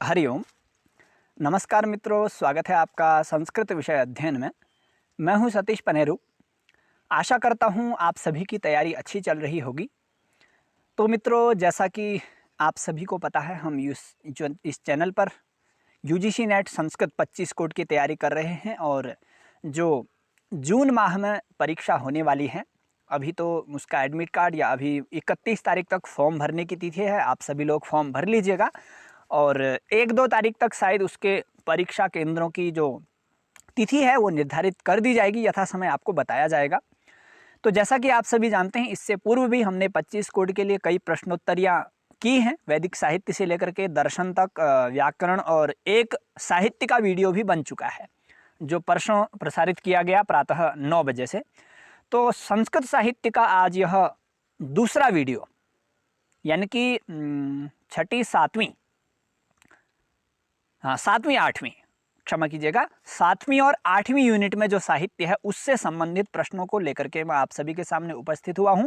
हरिओम। नमस्कार मित्रों, स्वागत है आपका संस्कृत विषय अध्ययन में। मैं हूं सतीश पनेरू। आशा करता हूं आप सभी की तैयारी अच्छी चल रही होगी। तो मित्रों, जैसा कि आप सभी को पता है, हम इस चैनल पर यूजीसी नेट संस्कृत 25 कोड की तैयारी कर रहे हैं और जो जून माह में परीक्षा होने वाली है, अभी तो उसका एडमिट कार्ड या अभी 31 तारीख तक फॉर्म भरने की तिथि है। आप सभी लोग फॉर्म भर लीजिएगा और 1-2 तारीख तक शायद उसके परीक्षा केंद्रों की जो तिथि है वो निर्धारित कर दी जाएगी, यथा समय आपको बताया जाएगा। तो जैसा कि आप सभी जानते हैं, इससे पूर्व भी हमने 25 कोड के लिए कई प्रश्नोत्तरियाँ की हैं, वैदिक साहित्य से लेकर के दर्शन तक, व्याकरण, और एक साहित्य का वीडियो भी बन चुका है जो परसों प्रसारित किया गया प्रातः 9 बजे से। तो संस्कृत साहित्य का आज यह दूसरा वीडियो, यानी कि छठी सातवीं, सातवीं आठवीं, क्षमा कीजिएगा, 7वीं और 8वीं यूनिट में जो साहित्य है उससे संबंधित प्रश्नों को लेकर के मैं आप सभी के सामने उपस्थित हुआ हूं।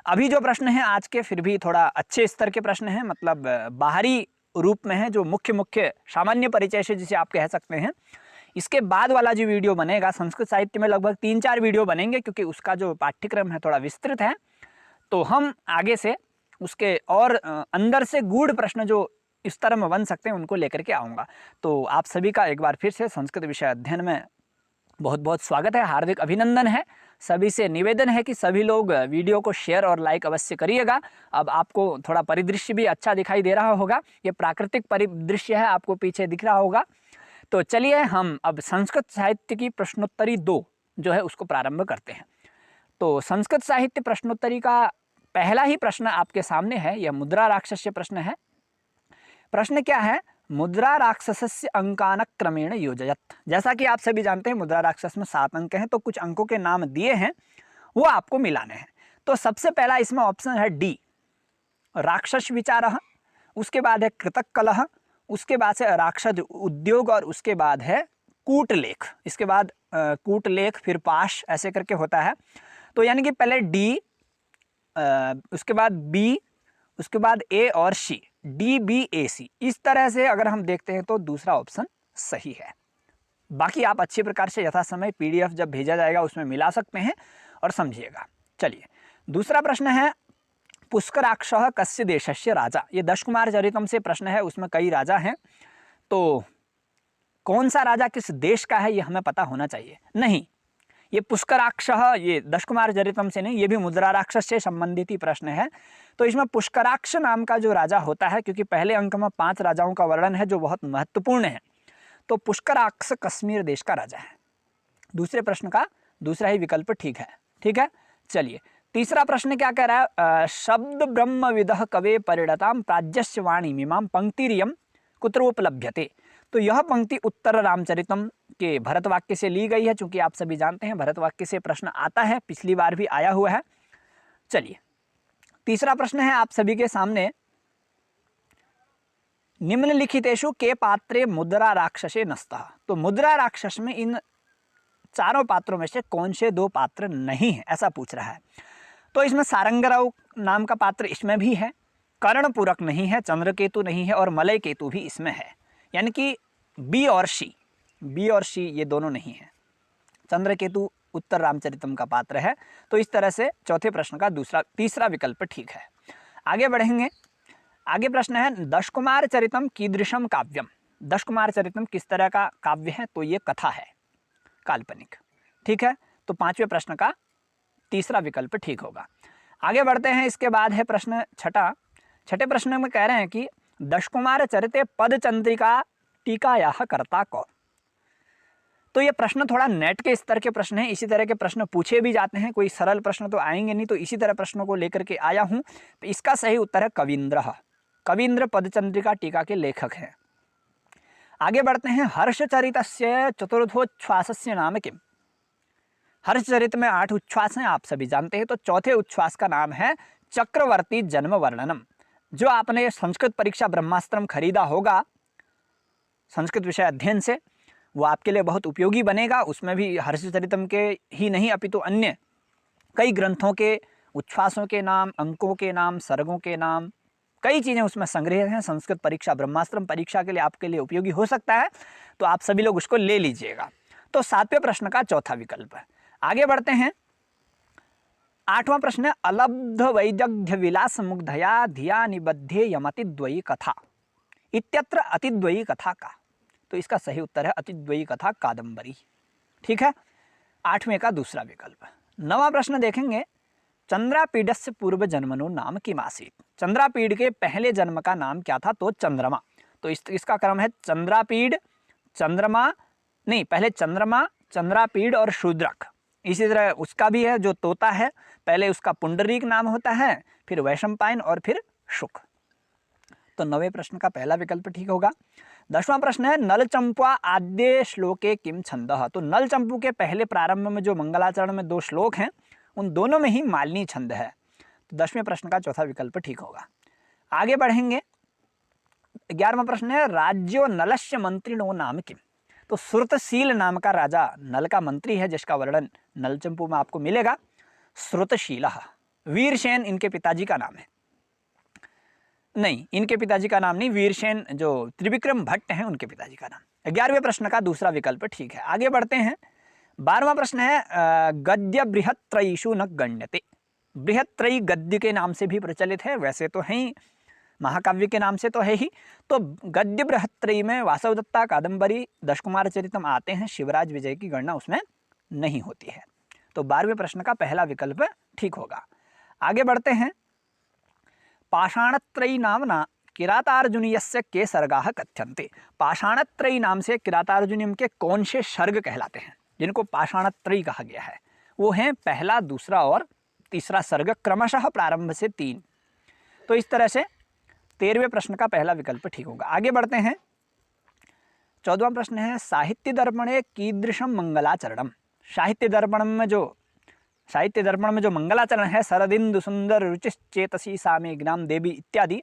अभी जो प्रश्न हैं आज के, फिर भी थोड़ा अच्छे स्तर के प्रश्न हैं, मतलब बाहरी रूप में है, जो मुख्य सामान्य परिचय से जिसे आप कह सकते हैं। इसके बाद वाला जो वीडियो बनेगा, संस्कृत साहित्य में लगभग 3-4 वीडियो बनेंगे, क्योंकि उसका जो पाठ्यक्रम है थोड़ा विस्तृत है। तो हम आगे से उसके और अंदर से गूढ़ प्रश्न जो इस तरह में बन सकते हैं उनको लेकर के आऊँगा। तो आप सभी का एक बार फिर से संस्कृत विषय अध्ययन में बहुत बहुत स्वागत है, हार्दिक अभिनंदन है। सभी से निवेदन है कि सभी लोग वीडियो को शेयर और लाइक अवश्य करिएगा। अब आपको थोड़ा परिदृश्य भी अच्छा दिखाई दे रहा होगा, ये प्राकृतिक परिदृश्य है, आपको पीछे दिख रहा होगा। तो चलिए हम अब संस्कृत साहित्य की प्रश्नोत्तरी 2 जो है उसको प्रारंभ करते हैं। तो संस्कृत साहित्य प्रश्नोत्तरी का पहला ही प्रश्न आपके सामने है, यह मुद्रा राक्षस्य प्रश्न है। प्रश्न क्या है? मुद्रा राक्षसस्य अंकान क्रमेण योजयत। जैसा कि आप सभी जानते हैं, मुद्रा राक्षस में 7 अंक हैं, तो कुछ अंकों के नाम दिए हैं, वो आपको मिलाने हैं। तो सबसे पहला इसमें ऑप्शन है डी, राक्षस विचारः, उसके बाद है कृतक कलह, उसके बाद से राक्षस उद्योग, और उसके बाद है कूटलेख। इसके बाद कूटलेख, फिर पाश, ऐसे करके होता है। तो यानी कि पहले डी, उसके बाद बी, उसके बाद ए और सी, डी बी ए सी, इस तरह से अगर हम देखते हैं तो दूसरा ऑप्शन सही है। बाकी आप अच्छी प्रकार से यथा समय पीडीएफ जब भेजा जाएगा उसमें मिला सकते हैं और समझिएगा। चलिए, दूसरा प्रश्न है पुष्कराक्षः कस्य देशस्य राजा। ये दशकुमार चरितम से प्रश्न है, उसमें कई राजा हैं, तो कौन सा राजा किस देश का है ये हमें पता होना चाहिए। नहीं, ये पुष्कराक्षः, ये दशकुमार चरितम से नहीं, ये भी मुद्रा राक्षस से संबंधित ही प्रश्न है। तो इसमें पुष्कराक्ष नाम का जो राजा होता है, क्योंकि पहले अंक में 5 राजाओं का वर्णन है जो बहुत महत्वपूर्ण है, तो पुष्कराक्ष कश्मीर देश का राजा है। दूसरे प्रश्न का दूसरा ही विकल्प ठीक है। ठीक है, चलिए तीसरा प्रश्न क्या कह रहा है? शब्द ब्रह्मविदः कवे परिणताम प्राज्यस्य वाणी मीमां पंक्तिरियम कुत्रोपलभ्यते। तो यह पंक्ति उत्तर रामचरितम के भरत वाक्य से ली गई है, चूंकि आप सभी जानते हैं भरत वाक्य से प्रश्न आता है, पिछली बार भी आया हुआ है। चलिए, तीसरा प्रश्न है आप सभी के सामने, निम्नलिखितेषु के पात्रे मुद्रा राक्षसे नस्तः। तो मुद्रा राक्षस में इन चारों पात्रों में से कौन से 2 पात्र नहीं है, ऐसा पूछ रहा है। तो इसमें सारंगराव नाम का पात्र इसमें भी है, कर्णपूरक नहीं है, चंद्रकेतु नहीं है, और मलय केतु भी इसमें है। यानी कि बी और सी ये दोनों नहीं है। चंद्रकेतु उत्तर रामचरितम का पात्र है। तो इस तरह से चौथे प्रश्न का तीसरा विकल्प ठीक है। आगे बढ़ेंगे। आगे प्रश्न है दशकुमार चरितम कीदृशम काव्यम। दशकुमार चरितम किस तरह का काव्य है? तो ये कथा है, काल्पनिक। ठीक है, तो 5वें प्रश्न का तीसरा विकल्प ठीक होगा। आगे बढ़ते हैं। इसके बाद है प्रश्न छठे प्रश्न में कह रहे हैं कि दशकुमार चरिते पदचंद्रिका टीकायाः कर्ता कौन। तो ये प्रश्न थोड़ा नेट के स्तर के प्रश्न हैं, इसी तरह के प्रश्न पूछे भी जाते हैं, कोई सरल प्रश्न तो आएंगे नहीं, तो इसी तरह प्रश्नों को लेकर के आया हूं। तो इसका सही उत्तर है कवींद्र पदचंद्रिका टीका के लेखक हैं। आगे बढ़ते हैं। हर्षचरितस्य चतुर्थोच्छ्वासस्य नाम किम। हर्षचरित में 8 उच्छ्वास हैं, आप सभी जानते हैं। तो चौथे उच्छ्वास का नाम है चक्रवर्ती जन्म वर्णनम। जो आपने संस्कृत परीक्षा ब्रह्मास्त्रम खरीदा होगा संस्कृत विषय अध्ययन से, वो आपके लिए बहुत उपयोगी बनेगा। उसमें भी हर्षचरितम के ही नहीं अपितु अन्य कई ग्रंथों के उच्छ्वासों के नाम, अंकों के नाम, सर्गों के नाम, कई चीज़ें उसमें संग्रहित हैं। संस्कृत परीक्षा, ब्रह्मास्त्र परीक्षा के लिए आपके लिए उपयोगी हो सकता है, तो आप सभी लोग उसको ले लीजिएगा। तो 7वें प्रश्न का चौथा विकल्प है। आगे बढ़ते हैं। 8वां प्रश्न है अलब्ध वैदग्ध्य विलास मुग्धया धिया निबद्धे यमतिद्वयी कथा इत्यत्र अतिद्वयी कथा का। तो इसका सही उत्तर है अतिद्वयी कथा कादंबरी। ठीक है, 8वें का दूसरा विकल्प। 9वां प्रश्न देखेंगे चंद्रापीडस्य पूर्व जन्मनो नाम किमासीत। चंद्रापीड के पहले जन्म का नाम क्या था? तो चंद्रमा। तो इसका क्रम है चंद्रापीड, चंद्रमा, नहीं पहले चंद्रमा, चंद्रापीड और शूद्रक। इसी तरह उसका भी है जो तोता है, पहले उसका पुंडरीक नाम होता है, फिर वैशंपायन और फिर शुक। तो 9वें प्रश्न का पहला विकल्प ठीक होगा। 10वां प्रश्न है नल चंपा आद्य श्लोके किम छंदः। तो नल चंपू के पहले प्रारंभ में जो मंगलाचरण में 2 श्लोक हैं, उन दोनों में ही मालिनी छंद है। तो 10वें प्रश्न का चौथा विकल्प ठीक होगा। आगे बढ़ेंगे। 11वां प्रश्न है राज्यो नलस्य मंत्रिणो नाम किम। तो श्रुतशील नाम का राजा नल का मंत्री है, जिसका वर्णन नल चंपू में आपको मिलेगा। श्रुतशील, वीरसेन इनके पिताजी का नाम है। नहीं, इनके पिताजी का नाम नहीं, वीरसेन जो त्रिविक्रम भट्ट हैं उनके पिताजी का नाम। 11वें प्रश्न का दूसरा विकल्प ठीक है। आगे बढ़ते हैं। 12वां प्रश्न है गद्य बृहत्त्रयीषु न गण्यते। बृहत्त्रयी गद्य के नाम से भी प्रचलित है, वैसे तो है ही, महाकाव्य के नाम से तो है ही। तो गद्य बृहत्त्रयी में वासवदत्ता, कादंबरी, दशकुमार चरितम आते हैं, शिवराज विजय की गणना उसमें नहीं होती है। तो 12वें प्रश्न का पहला विकल्प ठीक होगा। आगे बढ़ते हैं। पाषाणत्रयी नामना किरातार्जुनीयस्य के सर्गाः कथ्यन्ते। पाषाणत्रयी नाम से किरातार्जुनीयम के कौन से सर्ग कहलाते हैं, जिनको पाषाणत्रयी कहा गया है? वो हैं पहला, दूसरा और तीसरा सर्ग, क्रमशः प्रारंभ से 3। तो इस तरह से 13वें प्रश्न का पहला विकल्प ठीक होगा। आगे बढ़ते हैं। 14वां प्रश्न है साहित्य दर्पणे कीदृशम मंगलाचरणम। साहित्य दर्पण में जो मंगलाचरण है, शरदिंदु सुंदर रुचिश्चेतसी सामे ज्ञान देवी इत्यादि,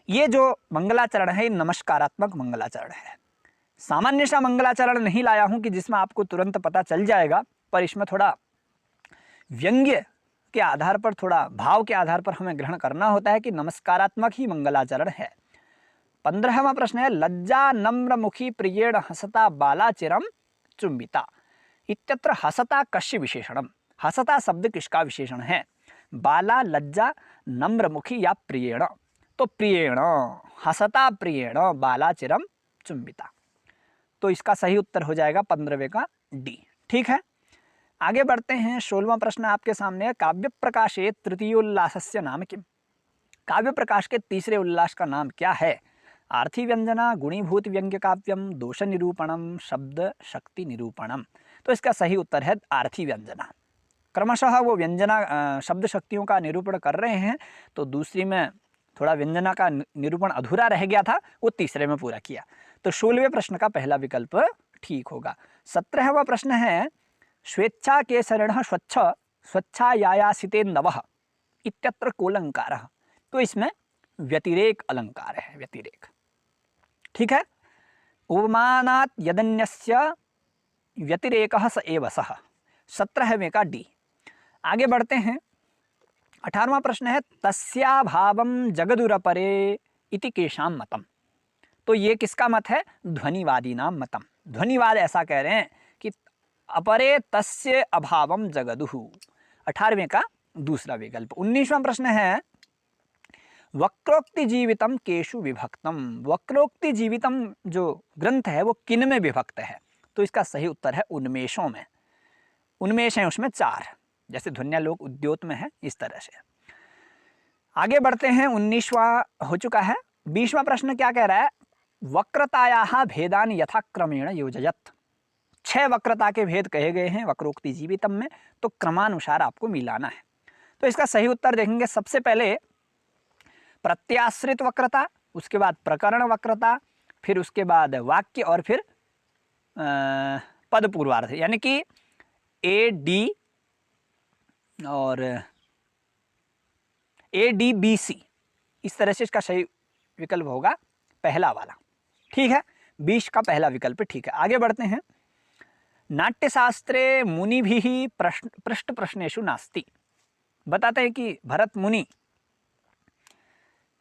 ये जो मंगलाचरण है नमस्कारात्मक मंगलाचरण है। सामान्य सा मंगलाचरण नहीं लाया हूं कि जिसमें आपको तुरंत पता चल जाएगा, पर इसमें थोड़ा व्यंग्य के आधार पर, थोड़ा भाव के आधार पर हमें ग्रहण करना होता है कि नमस्कारात्मक ही मंगलाचरण है। 15वां प्रश्न है लज्जा नम्र मुखी प्रियेण हसता बालाचिरम चुंबिता इत्यत्र हसता कस्य विशेषणम। हसता शब्द किसका विशेषण है? बाला, लज्जा, नम्रमुखी या प्रियेण। तो प्रियेण, हसता प्रियेण बालाचिरम चुंबिता। तो इसका सही उत्तर हो जाएगा 15वें का डी। ठीक है, आगे बढ़ते हैं। 16वां प्रश्न आपके सामने है काव्य प्रकाशे तृतीयोल्लासस्य नाम किम। काव्य प्रकाश के तीसरे उल्लास का नाम क्या है? आर्थी व्यंजना, गुणीभूत व्यंग्य काव्यम, दोष निरूपणम, शब्द शक्ति निरूपणम। तो इसका सही उत्तर है आर्थी व्यंजना। क्रमशः वो व्यंजना शब्द शक्तियों का निरूपण कर रहे हैं, तो दूसरी में थोड़ा व्यंजना का निरूपण अधूरा रह गया था, वो तीसरे में पूरा किया। तो 16वें प्रश्न का पहला विकल्प ठीक होगा। 17वां प्रश्न है स्वेच्छा केसरिणः स्वच्छ स्वच्छायायासिते नवः इत्यत्र कोलंकारः। तो इसमें व्यतिरेक अलंकार है, व्यतिरेक। ठीक है, उपमानात् यदन्यस्य व्यतिरेकः स एव सः। 17वें का डी। आगे बढ़ते हैं। 18वां प्रश्न है तस्याभावं जगदुरपरे इति केषां मतम। तो ये किसका मत है? ध्वनिवादी नाम मतम। ध्वनिवाद ऐसा कह रहे हैं कि अपरे तस्य अभावम जगदुहु। 18वें का दूसरा विकल्प। 19वां प्रश्न है वक्रोक्ति जीवितम केशु विभक्तम। वक्रोक्ति जीवितम जो ग्रंथ है वो किन में विभक्त है? तो इसका सही उत्तर है उन्मेषों में। उन्मेष हैं उसमें 4, जैसे ध्वन्यालोक उद्योत में है, इस तरह से। आगे बढ़ते हैं। 19वां हो चुका है। 20वां प्रश्न क्या कह रहा है? वक्रतायाः भेदान यथाक्रमेण योजयत। 6 वक्रता के भेद कहे गए हैं वक्रोक्ति जीवितम में, तो क्रमानुसार आपको मिलाना है। तो इसका सही उत्तर देखेंगे। सबसे पहले प्रत्याश्रित वक्रता, उसके बाद प्रकरण वक्रता, फिर उसके बाद वाक्य, और फिर पद पूर्वार्ध, यानी कि ए डी और ए डी बी सी, इस तरह से इसका सही विकल्प होगा पहला वाला। ठीक है, 20 का पहला विकल्प ठीक है। आगे बढ़ते हैं। नाट्यशास्त्रे मुनिभिः पृष्ठ प्रश्नेषु नास्ति। बताते हैं कि भरत मुनि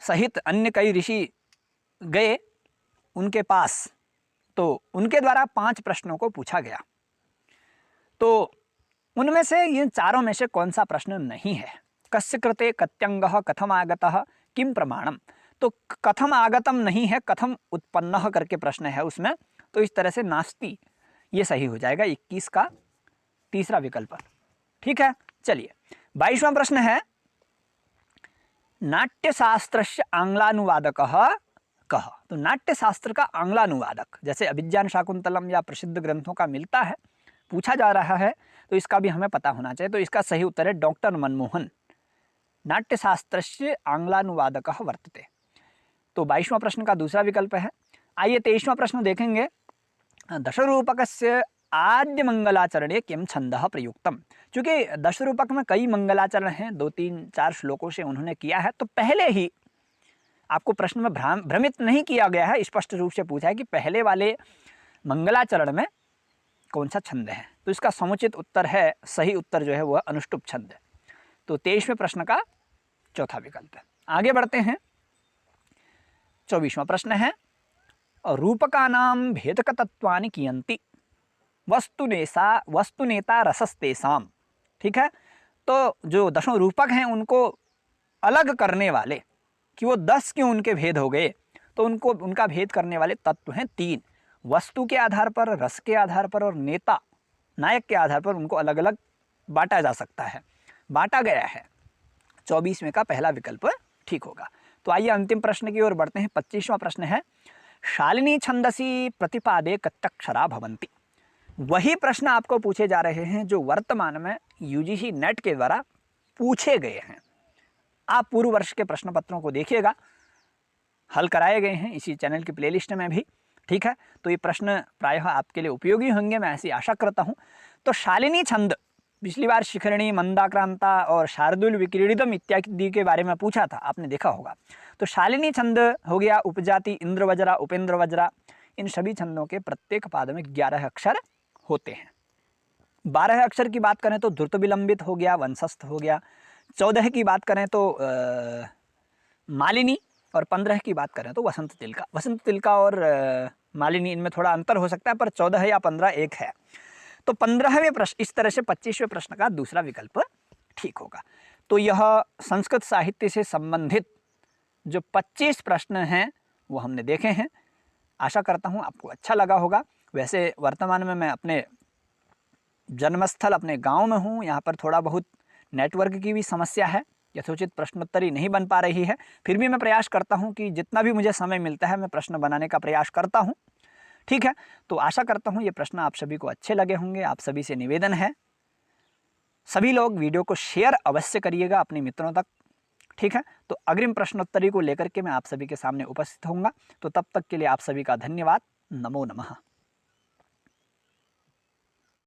सहित अन्य कई ऋषि गए उनके पास, तो उनके द्वारा 5 प्रश्नों को पूछा गया। तो उनमें से ये चारों में से कौन सा प्रश्न नहीं है? कस्य कृते कत्यंगः कथम आगतः किम प्रमाणम। तो कथम आगतम नहीं है, कथम उत्पन्नः करके प्रश्न है उसमें, तो इस तरह से नास्ति ये सही हो जाएगा 21 का तीसरा विकल्प। ठीक है, चलिए 22वां प्रश्न है, नाट्यशास्त्रस्य आंग्लानुवादकः कः। तो नाट्यशास्त्र का आंग्लानुवादक, जैसे अभिज्ञान शाकुंतलम या प्रसिद्ध ग्रंथों का मिलता है, पूछा जा रहा है, तो इसका भी हमें पता होना चाहिए। तो इसका सही उत्तर है डॉक्टर मनमोहन। नाट्यशास्त्रस्य आंग्लानुवादकः वर्तते। तो 22वां प्रश्न का दूसरा विकल्प है। आइए 23वां प्रश्न देखेंगे, दशरूपकस्य आद्य मंगलाचरणे किम छंदः प्रयुक्तम। चूँकि दशरूपक में कई मंगलाचरण हैं, 2, 3, 4 श्लोकों से उन्होंने किया है, तो पहले ही आपको प्रश्न में भ्रमित नहीं किया गया है, स्पष्ट रूप से पूछा है कि पहले वाले मंगलाचरण में कौन सा छंद है। तो इसका समुचित उत्तर है, सही उत्तर जो है वह अनुष्टुप छंद है। तो 23वें प्रश्न का चौथा विकल्प है। आगे बढ़ते हैं, 24वां प्रश्न है, रूपकानां भेदकतत्वानि कियन्ति वस्तुनेता रसस्तेषाम्। ठीक है, तो जो 10 रूपक हैं उनको अलग करने वाले, कि वो 10 क्यों उनके भेद हो गए, तो उनका भेद करने वाले तत्व हैं 3, वस्तु के आधार पर, रस के आधार पर और नेता नायक के आधार पर उनको अलग अलग बांटा जा सकता है, बांटा गया है। 24वें का पहला विकल्प ठीक होगा। तो आइए अंतिम प्रश्न की ओर बढ़ते हैं। 25वां प्रश्न है, शालिनी छंदसी प्रतिपादे कत्यक्षरा भवन्ति। वही प्रश्न आपको पूछे जा रहे हैं जो वर्तमान में यूजीसी नेट के द्वारा पूछे गए हैं। आप पूर्व वर्ष के प्रश्न पत्रों को देखिएगा, हल कराए गए हैं इसी चैनल की प्लेलिस्ट में भी। ठीक है, तो ये प्रश्न प्रायः आपके लिए उपयोगी होंगे, मैं ऐसी आशा करता हूँ। तो शालिनी छंद, पिछली बार शिखरिणी, मंदाक्रांता और शार्दुल विक्रीडितम इत्यादि के बारे में पूछा था, आपने देखा होगा। तो शालिनी छंद हो गया उपजाति इंद्रवज्रा, उपेंद्र वज्रा, इन सभी छंदों के प्रत्येक पाद में 11 अक्षर होते हैं। 12 अक्षर की बात करें तो द्रुत विलंबित हो गया, वंशस्थ हो गया। 14 की बात करें तो मालिनी, और 15 की बात करें तो वसंत तिलका। वसंत तिलका और मालिनी, इनमें थोड़ा अंतर हो सकता है, पर 14 या 15 एक है। तो 15वें प्रश्न, इस तरह से 25वें प्रश्न का दूसरा विकल्प ठीक होगा। तो यह संस्कृत साहित्य से संबंधित जो 25 प्रश्न हैं वो हमने देखे हैं। आशा करता हूँ आपको अच्छा लगा होगा। वैसे वर्तमान में मैं अपने जन्मस्थल अपने गांव में हूँ, यहाँ पर थोड़ा बहुत नेटवर्क की भी समस्या है, यथोचित प्रश्नोत्तरी नहीं बन पा रही है। फिर भी मैं प्रयास करता हूँ कि जितना भी मुझे समय मिलता है मैं प्रश्न बनाने का प्रयास करता हूँ। ठीक है, तो आशा करता हूँ ये प्रश्न आप सभी को अच्छे लगे होंगे। आप सभी से निवेदन है, सभी लोग वीडियो को शेयर अवश्य करिएगा अपने मित्रों तक। ठीक है, तो अग्रिम प्रश्नोत्तरी को लेकर के मैं आप सभी के सामने उपस्थित होऊंगा। तो तब तक के लिए आप सभी का धन्यवाद। नमो नमः।